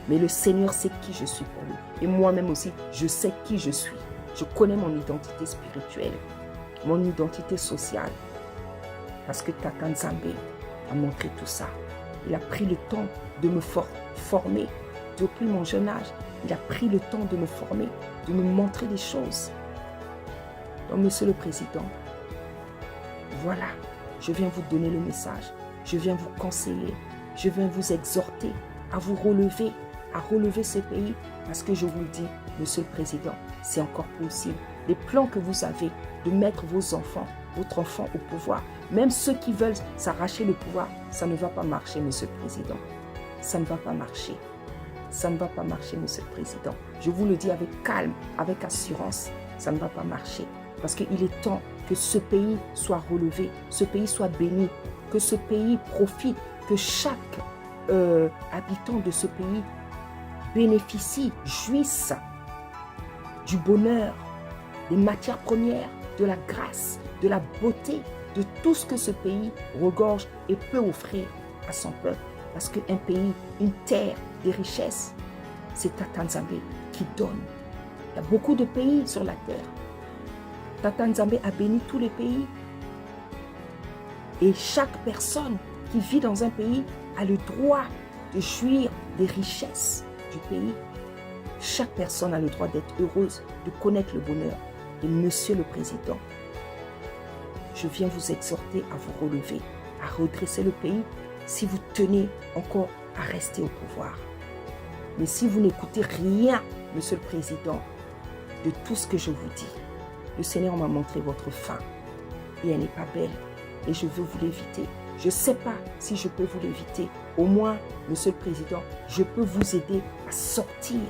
Mais le Seigneur sait qui je suis pour lui. Et moi-même aussi, je sais qui je suis. Je connais mon identité spirituelle, mon identité sociale. Parce que Tata Nzambe a montré tout ça. Il a pris le temps de me former. Depuis mon jeune âge, il a pris le temps de me former, de me montrer des choses. Donc, Monsieur le Président, voilà, je viens vous donner le message. Je viens vous conseiller. Je viens vous exhorter à vous relever, à relever ce pays. Parce que je vous le dis, Monsieur le Président, c'est encore possible. Les plans que vous avez de mettre vos enfants, votre enfant au pouvoir, même ceux qui veulent s'arracher le pouvoir, ça ne va pas marcher, Monsieur le Président. Ça ne va pas marcher. Ça ne va pas marcher, Monsieur le Président. Je vous le dis avec calme, avec assurance, ça ne va pas marcher. Parce qu'il est temps que ce pays soit relevé, ce pays soit béni, que ce pays profite, que chaque habitant de ce pays bénéficie, jouisse du bonheur, des matières premières, de la grâce, de la beauté, de tout ce que ce pays regorge et peut offrir à son peuple. Parce qu'un pays, une terre, des richesses, c'est Tata Nzambe qui donne. Il y a beaucoup de pays sur la terre. Tata Nzambe a béni tous les pays. Et chaque personne qui vit dans un pays a le droit de jouir des richesses du pays. Chaque personne a le droit d'être heureuse, de connaître le bonheur. Et Monsieur le Président, je viens vous exhorter à vous relever, à redresser le pays si vous tenez encore à rester au pouvoir. Mais si vous n'écoutez rien, Monsieur le Président, de tout ce que je vous dis, le Seigneur m'a montré votre fin et elle n'est pas belle et je veux vous l'éviter. Je ne sais pas si je peux vous l'éviter. Au moins, Monsieur le Président, je peux vous aider à sortir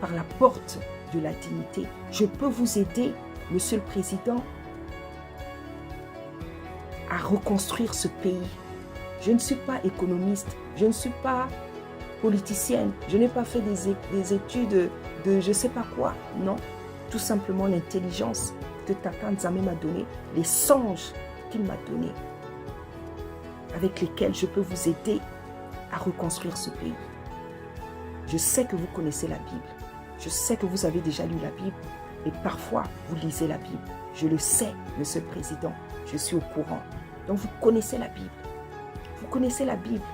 par la porte de la dignité. Je peux vous aider, Monsieur le Président, à reconstruire ce pays. Je ne suis pas économiste, je ne suis pas politicienne, je n'ai pas fait des études de je ne sais pas quoi. Non, tout simplement l'intelligence que Tata Nzambe m'a donnée, les songes qu'il m'a donnés, avec lesquels je peux vous aider à reconstruire ce pays. Je sais que vous connaissez la Bible, je sais que vous avez déjà lu la Bible et parfois vous lisez la Bible. Je le sais, Monsieur le Président, je suis au courant. Donc vous connaissez la Bible. Vous connaissez la Bible,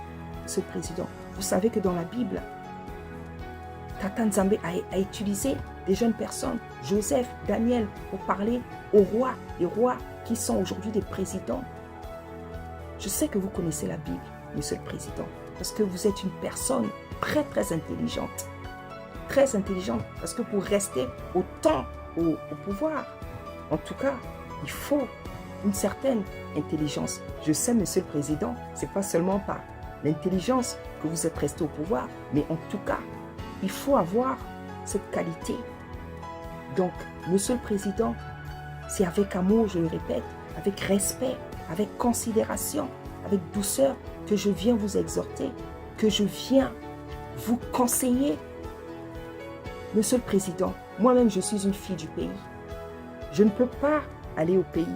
Monsieur le Président. Vous savez que dans la Bible, Tata Nzambe a utilisé des jeunes personnes, Joseph, Daniel, pour parler aux rois, les rois qui sont aujourd'hui des présidents. Je sais que vous connaissez la Bible, Monsieur le Président, parce que vous êtes une personne très, très intelligente. Très intelligente, parce que pour rester autant au pouvoir, en tout cas, il faut une certaine intelligence. Je sais, Monsieur le Président, ce n'est pas seulement par l'intelligence que vous êtes resté au pouvoir, mais en tout cas, il faut avoir cette qualité. Donc, Monsieur le Président, c'est avec amour, je le répète, avec respect, avec considération, avec douceur que je viens vous exhorter, que je viens vous conseiller. Monsieur le Président, moi-même je suis une fille du pays. Je ne peux pas aller au pays.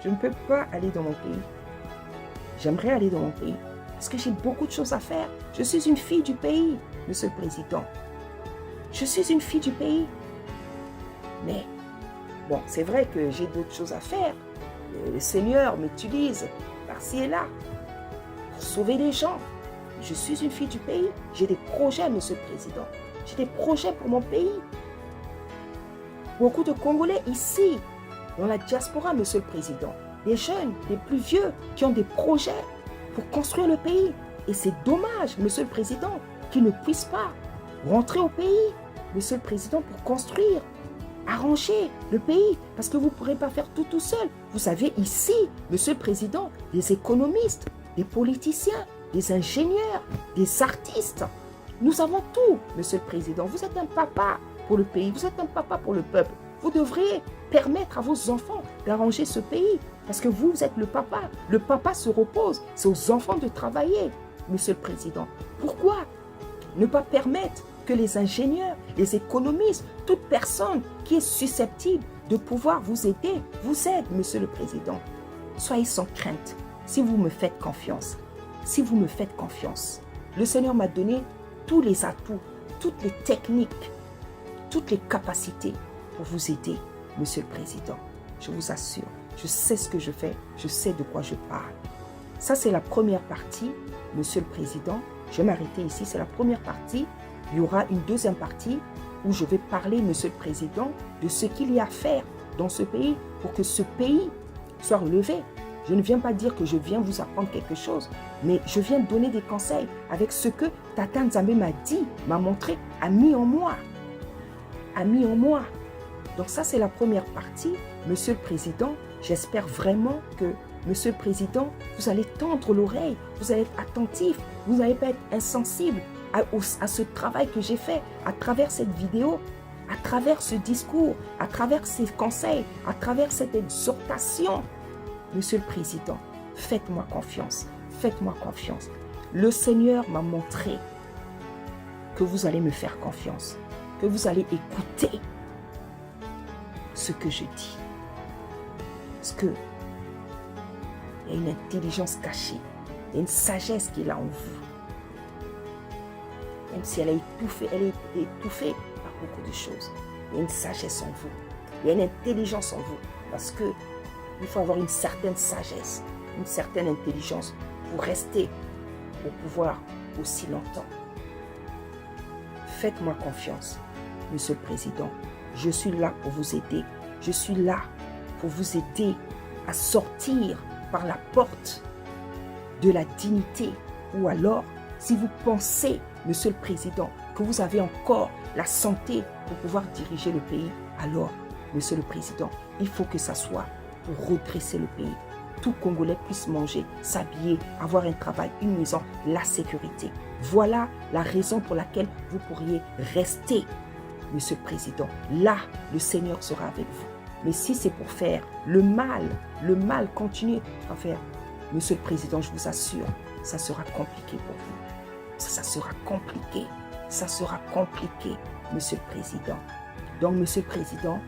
Je ne peux pas aller dans mon pays. J'aimerais aller dans mon pays parce que j'ai beaucoup de choses à faire. Je suis une fille du pays, Monsieur le Président. Je suis une fille du pays. Mais, bon, c'est vrai que j'ai d'autres choses à faire. Le Seigneur m'utilise par-ci et là pour sauver les gens. Je suis une fille du pays. J'ai des projets, Monsieur le Président. J'ai des projets pour mon pays. Beaucoup de Congolais ici, dans la diaspora, Monsieur le Président. Les jeunes, les plus vieux, qui ont des projets pour construire le pays. Et c'est dommage, Monsieur le Président, qu'ils ne puissent pas rentrer au pays, Monsieur le Président, pour construire, arranger le pays. Parce que vous ne pourrez pas faire tout seul. Vous avez ici, Monsieur le Président, des économistes, des politiciens, des ingénieurs, des artistes. Nous avons tout, Monsieur le Président. Vous êtes un papa pour le pays, vous êtes un papa pour le peuple. Vous devrez permettre à vos enfants d'arranger ce pays. Parce que vous êtes le papa. Le papa se repose. C'est aux enfants de travailler, Monsieur le Président. Pourquoi ne pas permettre que les ingénieurs, les économistes, toute personne qui est susceptible de pouvoir vous aider, vous aide, Monsieur le Président. Soyez sans crainte. Si vous me faites confiance, si vous me faites confiance, le Seigneur m'a donné tous les atouts, toutes les techniques, toutes les capacités pour vous aider, Monsieur le Président. Je vous assure, je sais ce que je fais, je sais de quoi je parle. Ça, c'est la première partie, Monsieur le Président. Je vais m'arrêter ici, c'est la première partie. Il y aura une deuxième partie où je vais parler, Monsieur le Président, de ce qu'il y a à faire dans ce pays pour que ce pays soit relevé. Je ne viens pas dire que je viens vous apprendre quelque chose, mais je viens donner des conseils avec ce que Tata Nzambe m'a dit, m'a montré, a mis en moi. A mis en moi. Donc ça, c'est la première partie. Monsieur le Président, j'espère vraiment que, Monsieur le Président, vous allez tendre l'oreille, vous allez être attentif, vous n'allez pas être insensible à ce travail que j'ai fait à travers cette vidéo, à travers ce discours, à travers ces conseils, à travers cette exhortation. Monsieur le Président, faites-moi confiance, faites-moi confiance. Le Seigneur m'a montré que vous allez me faire confiance, que vous allez écouter ce que je dis. Parce que il y a une intelligence cachée, il y a une sagesse qui est là en vous. Même si elle est étouffée par beaucoup de choses, il y a une sagesse en vous, il y a une intelligence en vous. Parce que il faut avoir une certaine sagesse, une certaine intelligence pour rester au pouvoir aussi longtemps. Faites-moi confiance, Monsieur le Président. Je suis là pour vous aider. Je suis là pour vous aider à sortir par la porte de la dignité. Ou alors, si vous pensez, Monsieur le Président, que vous avez encore la santé pour pouvoir diriger le pays, alors, Monsieur le Président, il faut que ça soit pour redresser le pays. Tout Congolais puisse manger, s'habiller, avoir un travail, une maison, la sécurité. Voilà la raison pour laquelle vous pourriez rester, Monsieur le Président. Là, le Seigneur sera avec vous. Mais si c'est pour faire le mal continuez à faire, Monsieur le Président, je vous assure, ça sera compliqué pour vous. Ça sera compliqué. Ça sera compliqué, Monsieur le Président. Donc, Monsieur le Président,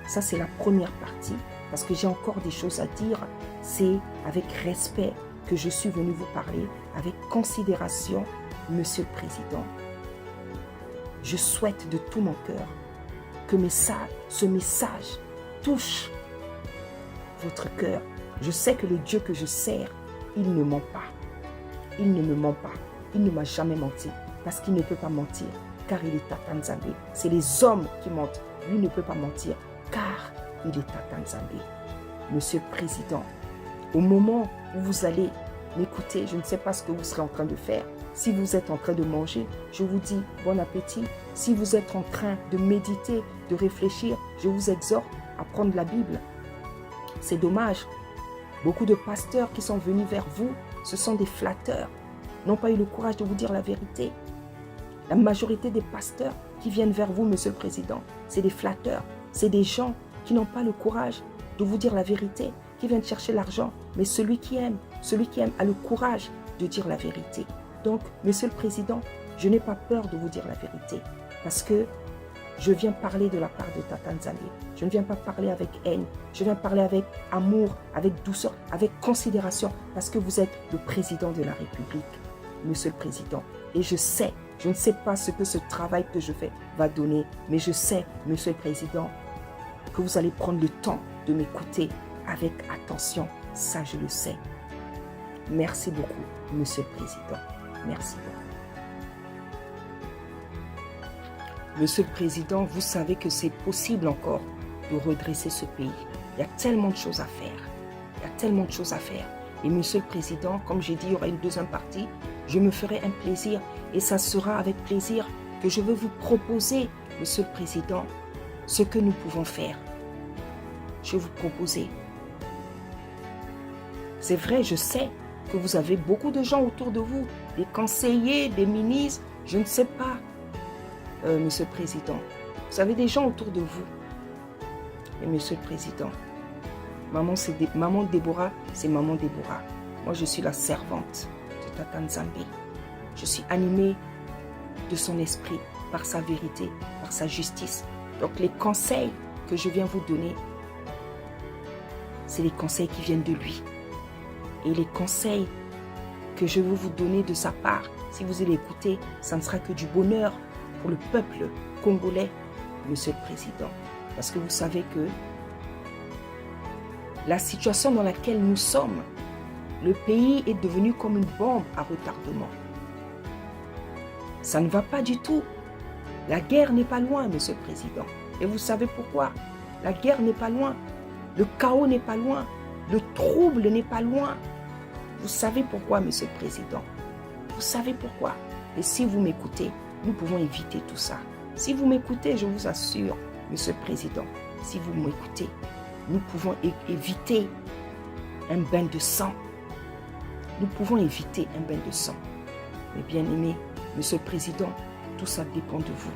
ça c'est la première partie. Parce que j'ai encore des choses à dire. C'est avec respect que je suis venu vous parler, avec considération, Monsieur le Président. Je souhaite de tout mon cœur que ce message touche votre cœur. Je sais que le Dieu que je sers, il ne ment pas. Il ne me ment pas. Il ne m'a jamais menti. Parce qu'il ne peut pas mentir. car il est Tata Nzambe. C'est les hommes qui mentent. Lui ne peut pas mentir, car il est Tata Nzambe. Monsieur le Président, au moment où vous allez m'écouter, je ne sais pas ce que vous serez en train de faire. Si vous êtes en train de manger, je vous dis bon appétit. Si vous êtes en train de méditer, de réfléchir, je vous exhorte à prendre la Bible. C'est dommage. Beaucoup de pasteurs qui sont venus vers vous, ce sont des flatteurs, n'ont pas eu le courage de vous dire la vérité. La majorité des pasteurs qui viennent vers vous, Monsieur le Président, c'est des flatteurs. C'est des gens qui n'ont pas le courage de vous dire la vérité, qui viennent chercher l'argent. Mais celui qui aime a le courage de dire la vérité. Donc, Monsieur le Président, je n'ai pas peur de vous dire la vérité parce que je viens parler de la part de Tata Nzambe. Je ne viens pas parler avec haine. Je viens parler avec amour, avec douceur, avec considération parce que vous êtes le président de la République, Monsieur le Président. Et je ne sais pas ce que ce travail que je fais va donner, mais je sais, Monsieur le Président, que vous allez prendre le temps de m'écouter avec attention. Ça, je le sais. Merci beaucoup, Monsieur le Président. Merci beaucoup. Monsieur le Président, vous savez que c'est possible encore de redresser ce pays. Il y a tellement de choses à faire. Il y a tellement de choses à faire. Et Monsieur le Président, comme j'ai dit, il y aura une deuxième partie. Je me ferai un plaisir et ça sera avec plaisir que je veux vous proposer, Monsieur le Président, ce que nous pouvons faire. Je vais vous proposer. C'est vrai, je sais que vous avez beaucoup de gens autour de vous, des conseillers, des ministres, je ne sais pas, Monsieur le Président. Vous avez des gens autour de vous. Et Monsieur le Président, maman Déborah, c'est maman Déborah. Moi, je suis la servante de Tata Nzambe. Je suis animée de son esprit, par sa vérité, par sa justice. Donc, les conseils que je viens vous donner, c'est les conseils qui viennent de lui. Et les conseils que je veux vous donner de sa part, si vous allez écouter, ça ne sera que du bonheur pour le peuple congolais, Monsieur le Président. Parce que vous savez que la situation dans laquelle nous sommes, le pays est devenu comme une bombe à retardement. Ça ne va pas du tout. La guerre n'est pas loin, Monsieur le Président. Et vous savez pourquoi? La guerre n'est pas loin. Le chaos n'est pas loin. Le trouble n'est pas loin. Vous savez pourquoi, Monsieur le Président? Vous savez pourquoi? Et si vous m'écoutez, nous pouvons éviter tout ça. Si vous m'écoutez, je vous assure, Monsieur le Président, si vous m'écoutez, nous pouvons éviter un bain de sang. Nous pouvons éviter un bain de sang. Mais bien aimé, Monsieur le Président, tout ça dépend de vous,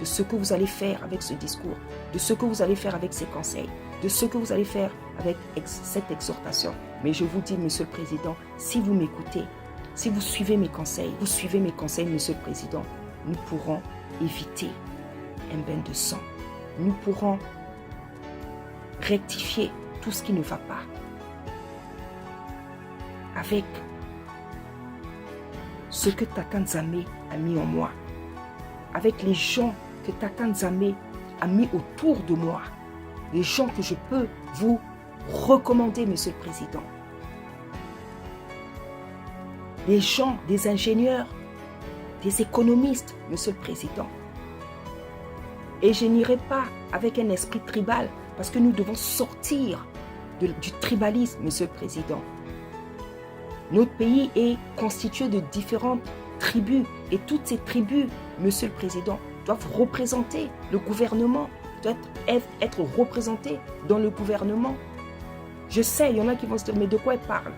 de ce que vous allez faire avec ce discours, de ce que vous allez faire avec ces conseils, de ce que vous allez faire avec cette exhortation. Mais je vous dis, Monsieur le Président, si vous m'écoutez, si vous suivez mes conseils, Monsieur le Président, nous pourrons éviter un bain de sang. Nous pourrons rectifier tout ce qui ne va pas avec ce que Tata Nzambe a mis en moi, avec les gens que Tata Nzambe a mis autour de moi, les gens que je peux vous recommander, Monsieur le Président. Des gens, des ingénieurs, des économistes, Monsieur le Président. Et je n'irai pas avec un esprit tribal, parce que nous devons sortir du tribalisme, Monsieur le Président. Notre pays est constitué de différentes tribus, et toutes ces tribus, Monsieur le Président, doivent représenter le gouvernement, doivent être représentés dans le gouvernement. Je sais, il y en a qui vont se dire, mais de quoi elle parle?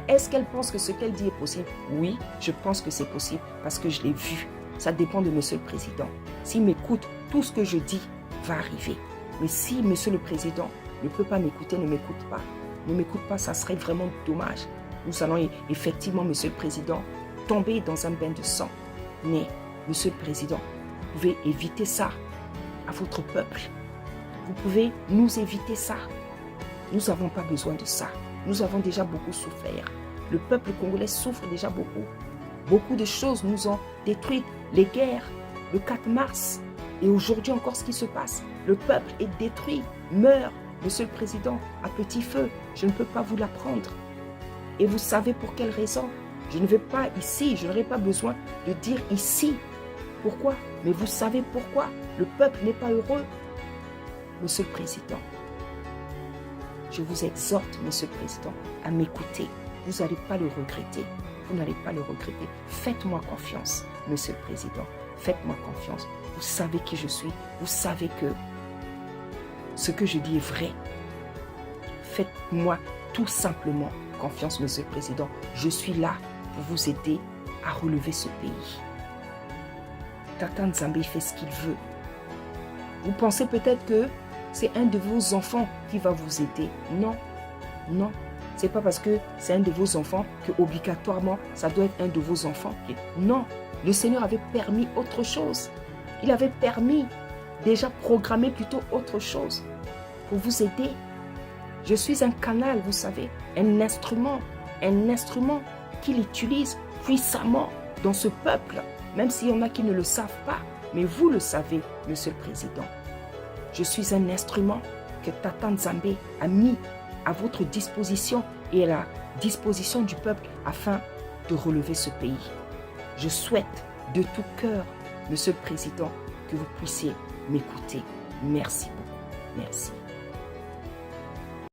Est-ce qu'elle pense que ce qu'elle dit est possible? Oui, je pense que c'est possible parce que je l'ai vu. Ça dépend de Monsieur le Président. S'il m'écoute, tout ce que je dis va arriver. Mais si Monsieur le Président ne peut pas m'écouter, ne m'écoute pas, ça serait vraiment dommage. Nous allons effectivement, Monsieur le Président, tomber dans un bain de sang. Mais, Monsieur le Président, vous pouvez éviter ça à votre peuple. Vous pouvez nous éviter ça. Nous n'avons pas besoin de ça. Nous avons déjà beaucoup souffert. Le peuple congolais souffre déjà beaucoup. Beaucoup de choses nous ont détruites. Les guerres, le 4 mars. Et aujourd'hui encore ce qui se passe. Le peuple est détruit, meurt, Monsieur le Président, à petit feu. Je ne peux pas vous l'apprendre. Et vous savez pour quelle raison? Je ne vais pas ici, je n'aurai pas besoin de dire ici Pourquoi? Mais vous savez pourquoi le peuple n'est pas heureux? Monsieur le Président, je vous exhorte, Monsieur le Président, à m'écouter. Vous n'allez pas le regretter. Vous n'allez pas le regretter. Faites-moi confiance, Monsieur le Président. Faites-moi confiance. Vous savez qui je suis. Vous savez que ce que je dis est vrai. Faites-moi tout simplement confiance, Monsieur le Président. Je suis là pour vous aider à relever ce pays. Tata Nzambe fait ce qu'il veut. Vous pensez peut-être que c'est un de vos enfants qui va vous aider. Non, non. C'est pas parce que c'est un de vos enfants que obligatoirement ça doit être un de vos enfants. Non, le Seigneur avait permis autre chose. Il avait permis, déjà programmé plutôt autre chose pour vous aider. Je suis un canal, vous savez, un instrument qu'il utilise puissamment dans ce peuple, même s'il y en a qui ne le savent pas. Mais vous le savez, Monsieur le Président. Je suis un instrument que Tata Nzambe a mis à votre disposition et à la disposition du peuple afin de relever ce pays. Je souhaite de tout cœur, Monsieur le Président, que vous puissiez m'écouter. Merci beaucoup. Merci.